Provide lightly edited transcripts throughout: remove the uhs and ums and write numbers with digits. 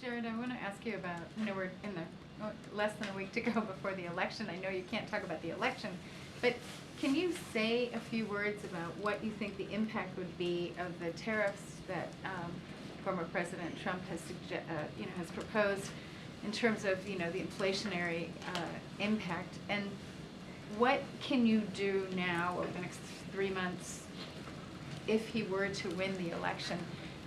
Jared, I want to ask you about, we're in the less than a week to go before the election. I know you can't talk about the election, but can you say a few words about what you think the impact would be of the tariffs that former President Trump has has proposed in terms of the inflationary impact, and what can you do now over the next 3 months if he were to win the election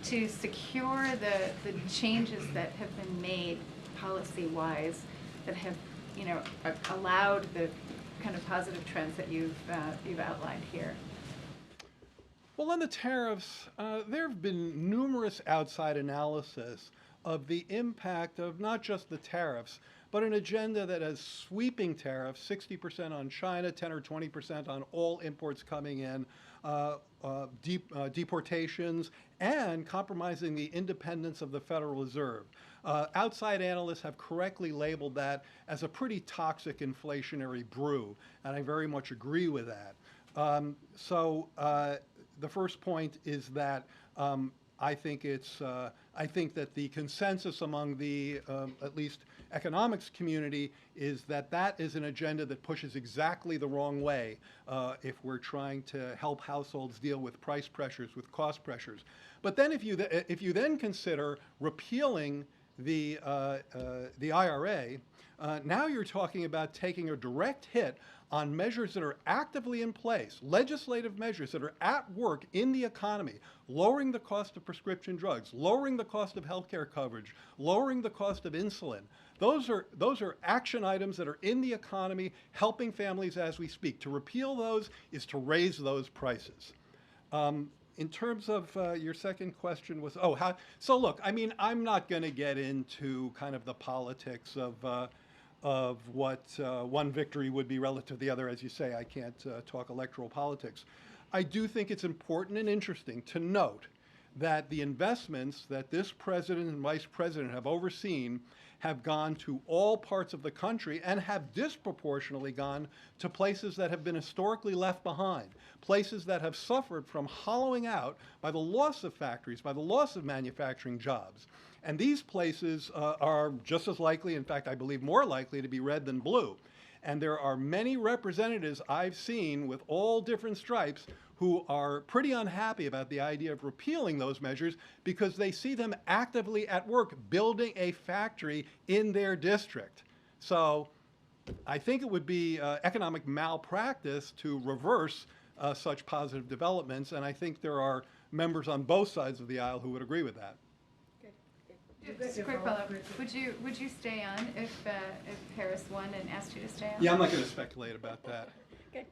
to secure the changes that have been made policy-wise that have allowed the kind of positive trends that you've outlined here? Well, on the tariffs, there have been numerous outside analysis of the impact of not just the tariffs, but an agenda that has sweeping tariffs, 60% on China, 10 or 20% on all imports coming in, deportations, and compromising the independence of the Federal Reserve. Outside analysts have correctly labeled that as a pretty toxic inflationary brew, and I very much agree with that. The first point is that I think that the consensus among the at least economics community is that that is an agenda that pushes exactly the wrong way if we're trying to help households deal with price pressures, with cost pressures. But then if you then consider repealing the IRA, now you're talking about taking a direct hit on measures that are actively in place, legislative measures that are at work in the economy, lowering the cost of prescription drugs, lowering the cost of healthcare coverage, lowering the cost of insulin. Those are action items that are in the economy, helping families as we speak. To repeal those is to raise those prices. In terms of your second question was, how? So look, I mean, I'm not going to get into kind of the politics of what one victory would be relative to the other. As you say, I can't talk electoral politics. I do think it's important and interesting to note that the investments that this president and vice president have overseen have gone to all parts of the country and have disproportionately gone to places that have been historically left behind, places that have suffered from hollowing out by the loss of factories, by the loss of manufacturing jobs. And these places are just as likely, in fact, I believe more likely to be red than blue. And there are many representatives I've seen with all different stripes who are pretty unhappy about the idea of repealing those measures because they see them actively at work building a factory in their district. So I think it would be economic malpractice to reverse such positive developments, and I think there are members on both sides of the aisle who would agree with that. Just a quick follow-up. Would you stay on if Harris won and asked you to stay on? Yeah, I'm not going to speculate about that. Good,